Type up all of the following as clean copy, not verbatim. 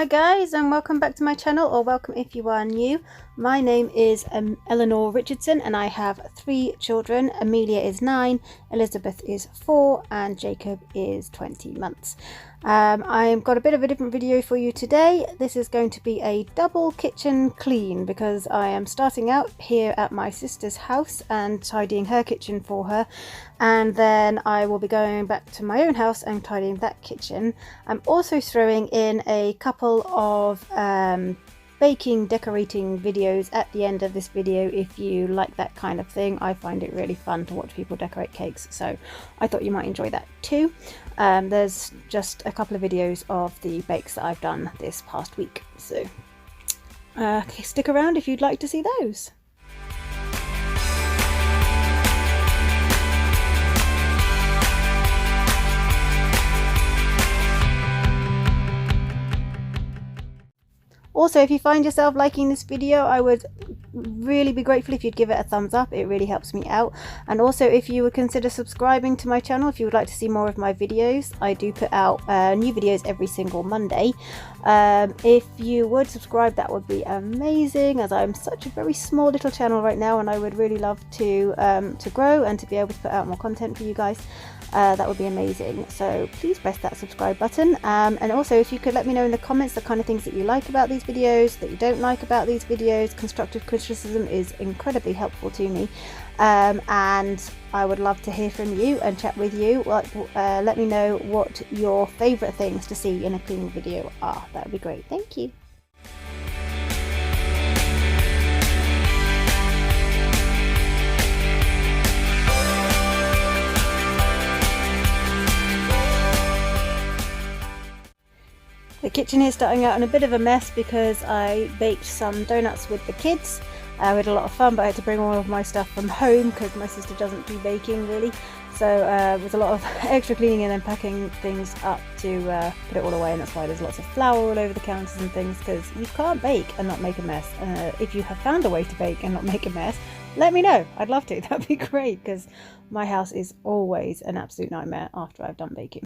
Hi guys, and welcome back to my channel, or welcome if you are new. My name is Eleanor Richardson and I have 3 children. Amelia is 9, Elizabeth is 4 and Jacob is 20 months. I've got a bit of a different video for you today. This is going to be a double kitchen clean because I am starting out here at my sister's house and tidying her kitchen for her, and then I will be going back to my own house and tidying that kitchen. I'm also throwing in a couple of baking decorating videos at the end of this video if you like that kind of thing. I find it really fun to watch people decorate cakes, so I thought you might enjoy that too. There's just a couple of videos of the bakes that I've done this past week, so stick around if you'd like to see those. Also, if you find yourself liking this video, I would really be grateful if you'd give it a thumbs up. It really helps me out. And also, if you would consider subscribing to my channel if you would like to see more of my videos. I do put out new videos every single Monday. If you would subscribe, that would be amazing, as I'm such a very small little channel right now and I would really love to grow and to be able to put out more content for you guys. That would be amazing, so please press that subscribe button, and also if you could let me know in the comments the kind of things that you like about these videos, that you don't like about these videos. Constructive criticism is incredibly helpful to me, and I would love to hear from you and chat with you. Let me know what your favourite things to see in a cleaning video are. That would be great. Thank you. The kitchen is starting out in a bit of a mess because I baked some donuts with the kids. We had a lot of fun, but I had to bring all of my stuff from home because my sister doesn't do baking really. So it was a lot of extra cleaning and then packing things up to put it all away, and that's why there's lots of flour all over the counters and things, because you can't bake and not make a mess. If you have found a way to bake and not make a mess, let me know. I'd love to. That'd be great, because my house is always an absolute nightmare after I've done baking.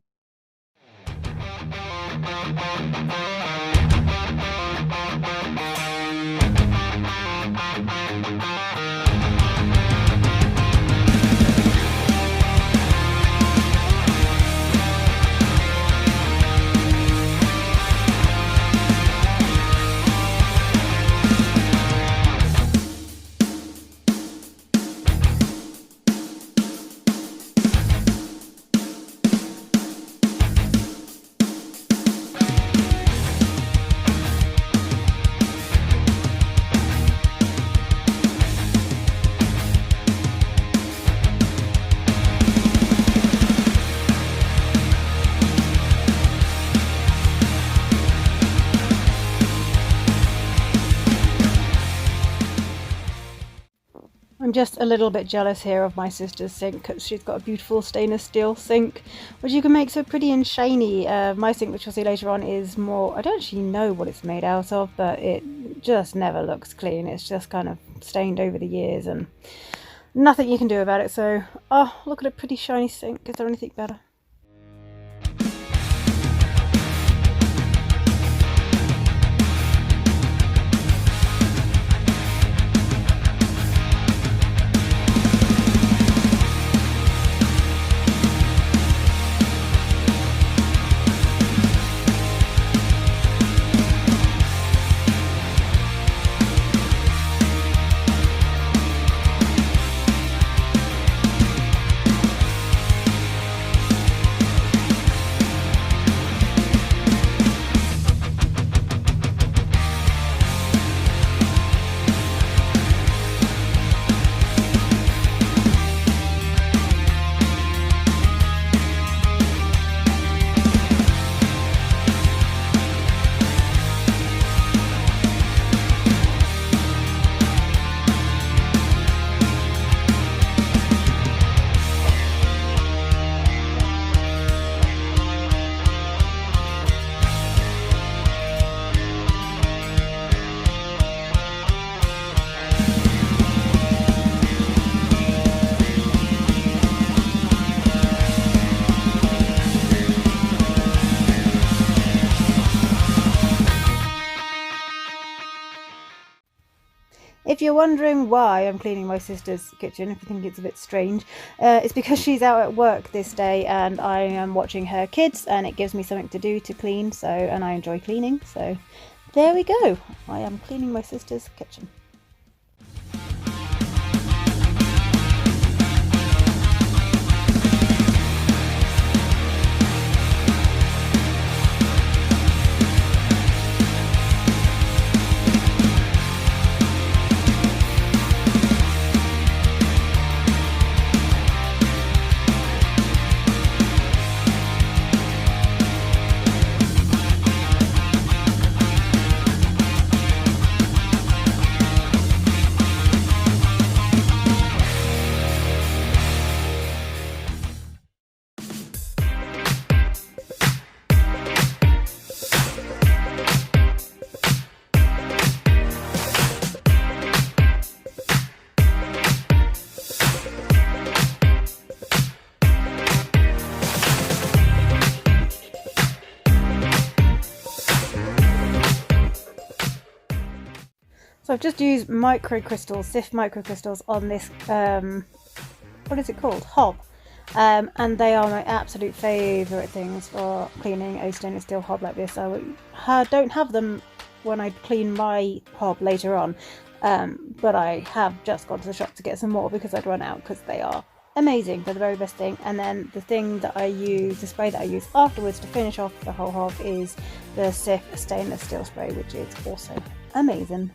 I'm just a little bit jealous here of my sister's sink because she's got a beautiful stainless steel sink which you can make so pretty and shiny. My sink, which you'll see later on, is more, I don't actually know what it's made out of, but it just never looks clean. It's just kind of stained over the years and nothing you can do about it. So, oh, look at a pretty shiny sink. Is there anything better? if you're wondering why I'm cleaning my sister's kitchen, if you think it's a bit strange, it's because she's out at work this day and I am watching her kids, and it gives me something to do to clean, and I enjoy cleaning, so there we go. I am cleaning my sister's kitchen. So I've just used microcrystals, Sif microcrystals on this, what is it called? Hob. And they are my absolute favourite things for cleaning a stainless steel hob like this. I don't have them when I clean my hob later on, but I have just gone to the shop to get some more because I'd run out, because they are amazing. They're the very best thing. And then the thing that I use, the spray that I use afterwards to finish off the whole hob, is the Sif stainless steel spray, which is also amazing.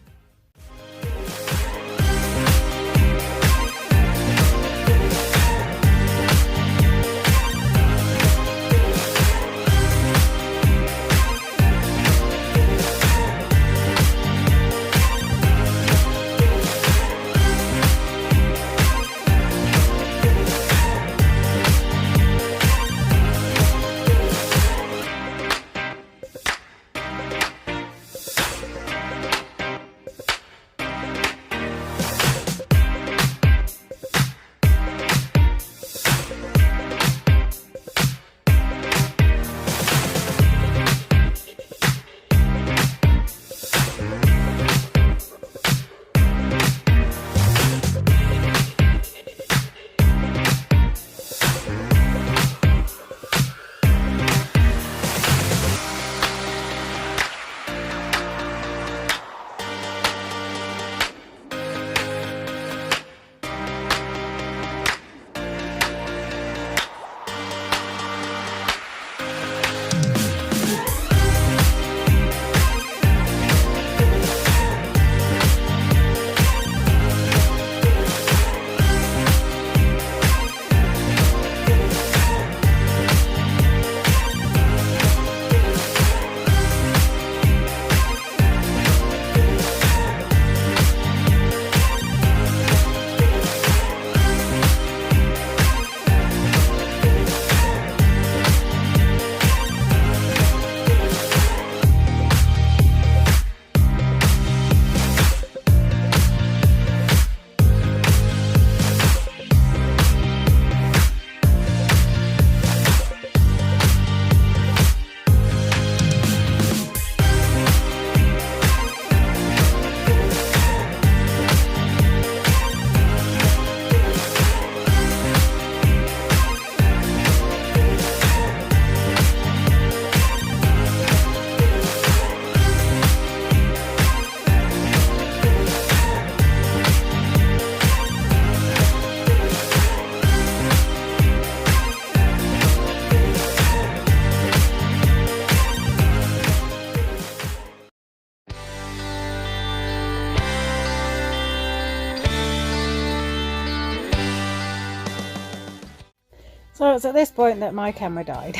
So it's at this point that my camera died,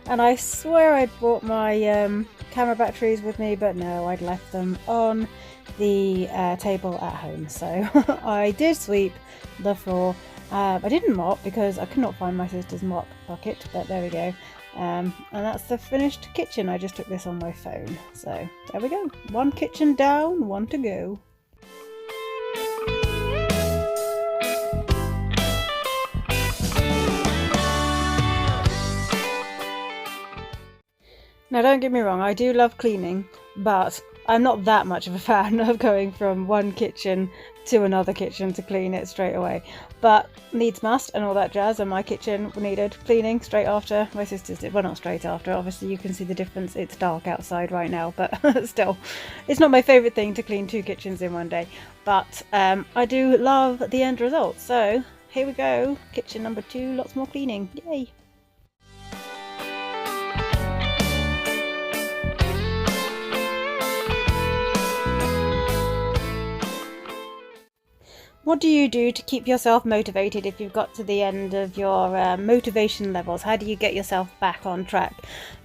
and I swear I'd brought my camera batteries with me, but no, I'd left them on the table at home. So I did sweep the floor. I didn't mop because I could not find my sister's mop bucket, but there we go. And that's the finished kitchen. I just took this on my phone. So there we go. One kitchen down, one to go. Now don't get me wrong, I do love cleaning, but I'm not that much of a fan of going from one kitchen to another kitchen to clean it straight away, but needs must and all that jazz, and my kitchen needed cleaning straight after. My sisters did, well, not straight after, obviously you can see the difference. It's dark outside right now, but still, it's not my favourite thing to clean 2 kitchens in one day, but I do love the end result. So here we go, kitchen number 2, lots more cleaning, yay! What do you do to keep yourself motivated if you've got to the end of your motivation levels? How do you get yourself back on track?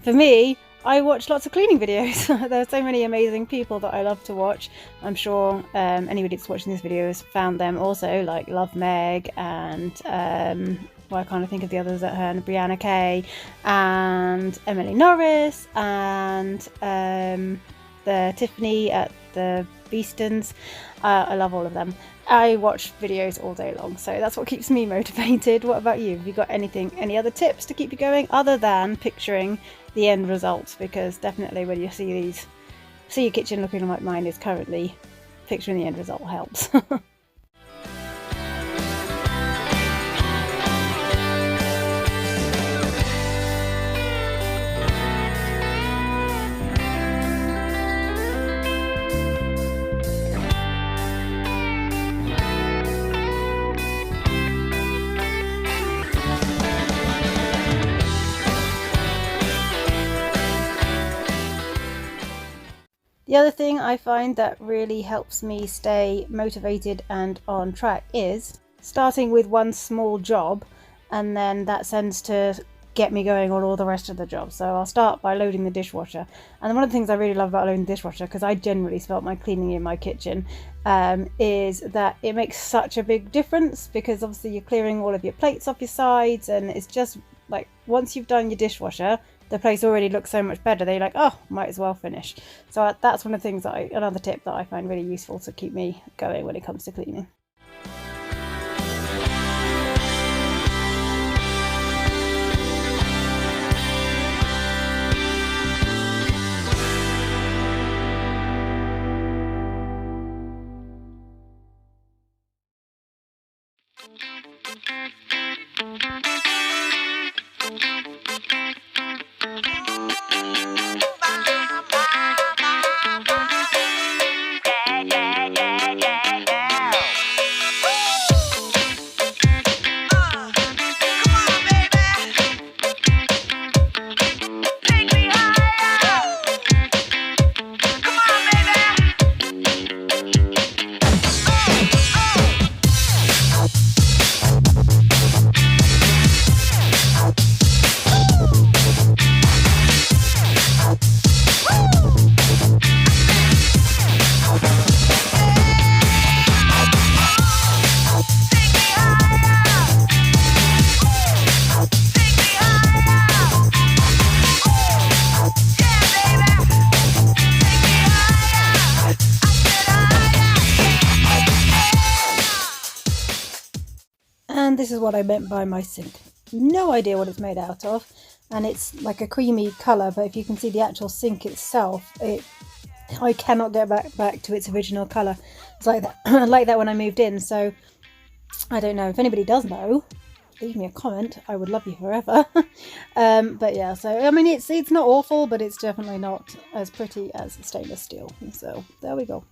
For me, I watch lots of cleaning videos. There are so many amazing people that I love to watch. I'm sure anybody that's watching this video has found them also, like Love Meg and well, I can't think of the others at her, and Brianna Kay and Emily Norris and the Tiffany at the Beestons. I love all of them. I watch videos all day long, so that's what keeps me motivated. What about you? Have you got any other tips to keep you going other than picturing the end result? Because definitely when you see your kitchen looking like mine is currently, picturing the end result helps. The other thing I find that really helps me stay motivated and on track is starting with one small job, and then that tends to get me going on all the rest of the jobs. So I'll start by loading the dishwasher, and one of the things I really love about loading the dishwasher, because I generally start my cleaning in my kitchen, is that it makes such a big difference, because obviously you're clearing all of your plates off your sides, and it's just like once you've done your dishwasher, the place already looks so much better. They're like, oh, might as well finish. So that's one of the things that another tip that I find really useful to keep me going when it comes to cleaning. And this is what I meant by my sink. No idea what it's made out of, and it's like a creamy colour, but if you can see the actual sink itself, I cannot get back to its original colour. It's like that, like that when I moved in. So I don't know if anybody does know. Leave me a comment. I would love you forever. But yeah, so I mean, it's not awful, but it's definitely not as pretty as stainless steel. So there we go.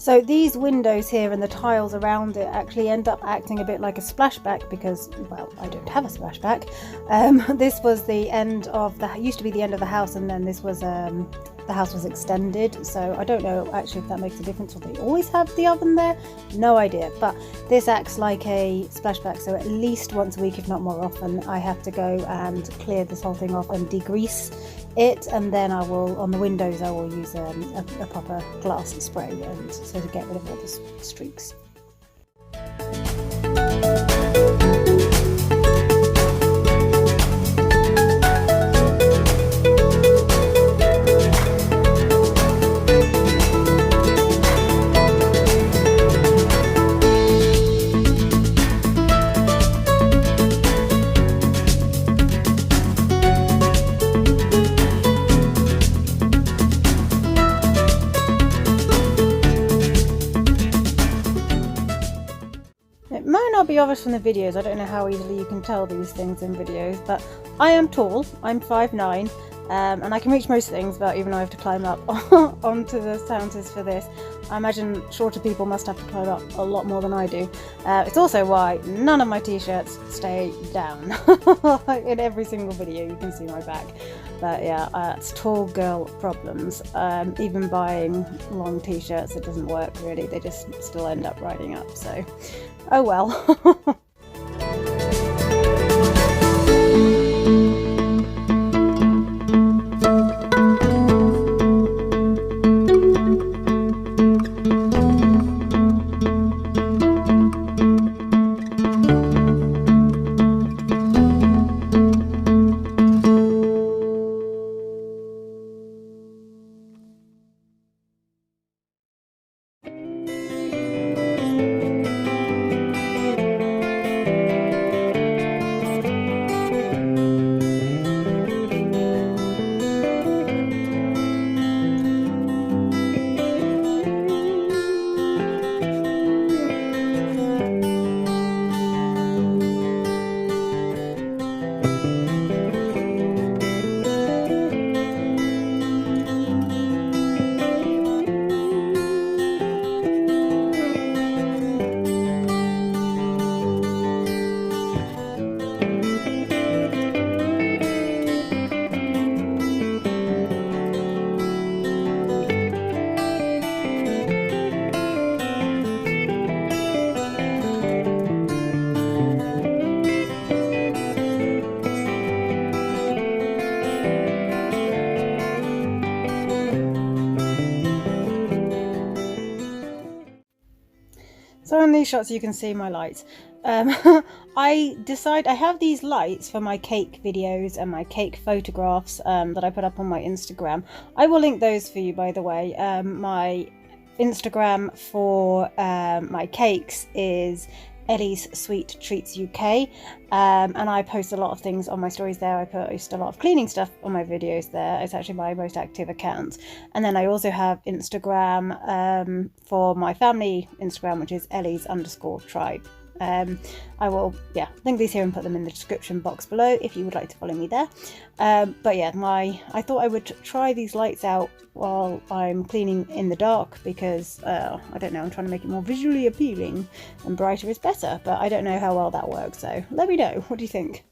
So these windows here and the tiles around it actually end up acting a bit like a splashback because, well, I don't have a splashback. This was the end of the, used to be the end of the house, and then this was, the house was extended. So I don't know actually if that makes a difference, or they always have the oven there. No idea. But this acts like a splashback, so at least once a week, if not more often, I have to go and clear this whole thing off and degrease it, and then I will, on the windows, I will use a proper glass spray, and so to get rid of all the streaks. Might not be obvious from the videos. I don't know how easily you can tell these things in videos, but I am tall. I'm 5'9", and I can reach most things, but even though I have to climb up onto the counters for this, I imagine shorter people must have to climb up a lot more than I do. It's also why none of my t-shirts stay down. In every single video you can see my back. But yeah, it's tall girl problems. Even buying long t-shirts, it doesn't work really. They just still end up riding up, so oh well. So in these shots you can see my lights. I have these lights for my cake videos and my cake photographs that I put up on my Instagram. I will link those for you, by the way. My Instagram for my cakes is Ellie's Sweet Treats UK, and I post a lot of things on my stories there. I post a lot of cleaning stuff on my videos there. It's actually my most active account. And then I also have Instagram for my family Instagram, which is Ellie's_tribe. I will link these here and put them in the description box below if you would like to follow me there. But yeah, I thought I would try these lights out while I'm cleaning in the dark because I don't know, I'm trying to make it more visually appealing, and brighter is better, but I don't know how well that works, so let me know. What do you think?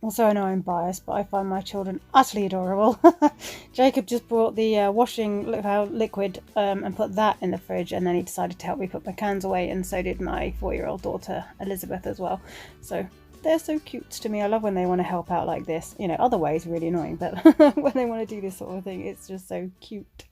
Also, I know I'm biased, but I find my children utterly adorable. Jacob just brought the washing liquid and put that in the fridge, and then he decided to help me put my cans away, and so did my 4-year-old daughter Elizabeth as well. So they're so cute to me. I love when they want to help out like this. You know, other ways really annoying, but when they want to do this sort of thing, it's just so cute.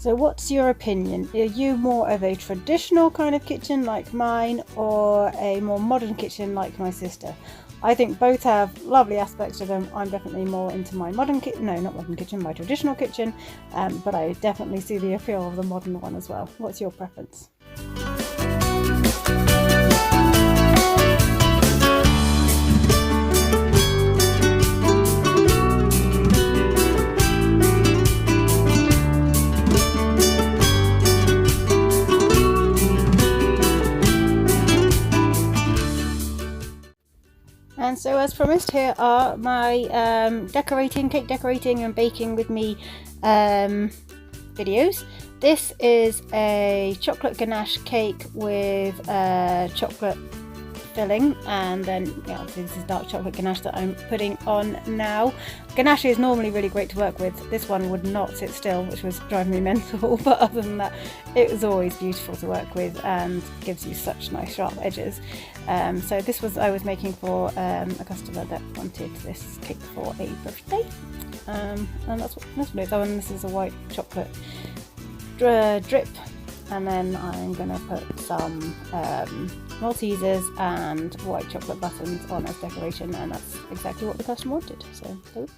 So what's your opinion? Are you more of a traditional kind of kitchen like mine, or a more modern kitchen like my sister? I think both have lovely aspects to them. I'm definitely more into my modern kitchen, no, not modern kitchen, my traditional kitchen, but I definitely see the appeal of the modern one as well. What's your preference? And so as promised, here are my cake decorating and baking with me videos. This is a chocolate ganache cake with chocolate filling, and then obviously this is dark chocolate ganache that I'm putting on now. Ganache is normally really great to work with. This one would not sit still, which was driving me mental, but other than that it was always beautiful to work with and gives you such nice sharp edges. So this was I was making for a customer that wanted this cake for a birthday, and that's what it is. Oh, and this is a white chocolate drip, and then I'm gonna put some Maltesers and white chocolate buttons on as decoration, and that's exactly what the customer wanted, so there we go.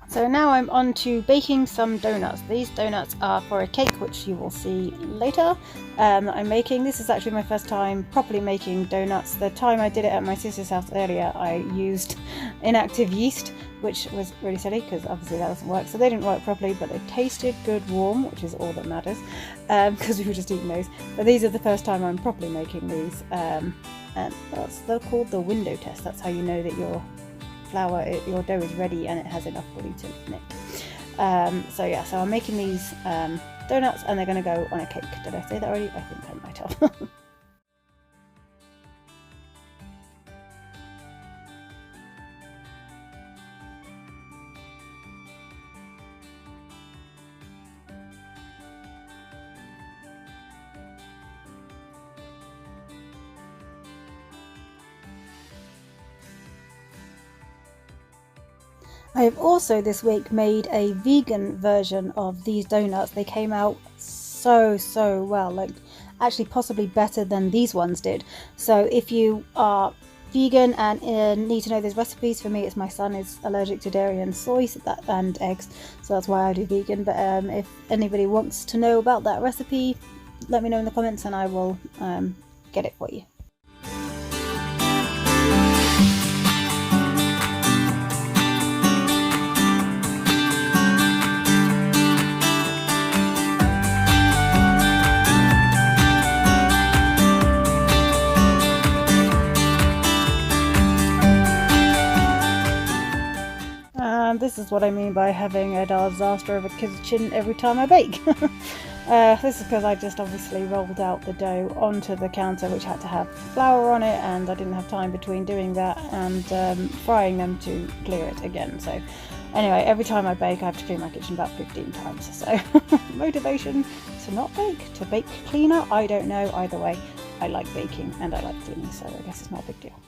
So now I'm on to baking some donuts. These donuts are for a cake which you will see later that I'm making. This is actually my first time properly making donuts. The time I did it at my sister's house earlier, I used inactive yeast, which was really silly because obviously that doesn't work. So they didn't work properly, but they tasted good warm, which is all that matters, because we were just eating those. But these are the first time I'm properly making these, and they're called the window test. That's how you know that your dough is ready and it has enough gluten in it. So yeah, so I'm making these donuts, and they're going to go on a cake. Did I say that already? I think I might have. I have also this week made a vegan version of these donuts. They came out so well, like actually possibly better than these ones did. So if you are vegan and need to know these recipes, for me it's my son is allergic to dairy and soy and eggs, so that's why I do vegan. But if anybody wants to know about that recipe, let me know in the comments and I will get it for you. This is what I mean by having a disaster of a kitchen every time I bake. This is because I just obviously rolled out the dough onto the counter, which had to have flour on it, and I didn't have time between doing that and frying them to clear it again. So anyway, every time I bake I have to clean my kitchen about 15 times. So motivation to not bake, to bake cleaner, I don't know. Either way, I like baking and I like cleaning, so I guess it's not a big deal.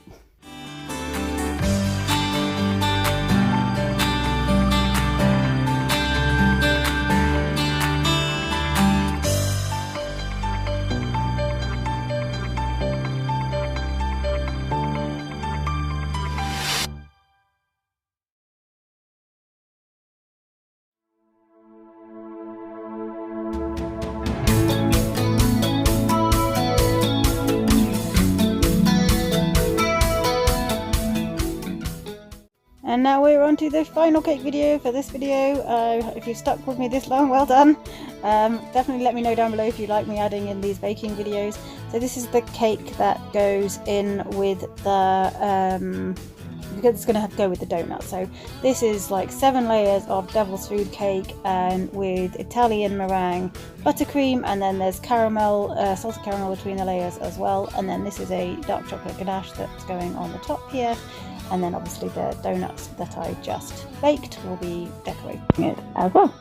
And now we're on to the final cake video for this video. If you've stuck with me this long, well done. Definitely let me know down below if you like me adding in these baking videos. So this is the cake that goes in with the, it's going to go with the donut. So this is like 7 layers of devil's food cake, and with Italian meringue buttercream, and then there's caramel, salted caramel between the layers as well. And then this is a dark chocolate ganache that's going on the top here. And then obviously the donuts that I just baked will be decorating it as well.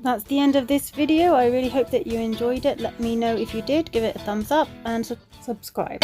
That's the end of this video. I really hope that you enjoyed it. Let me know if you did. Give it a thumbs up and subscribe.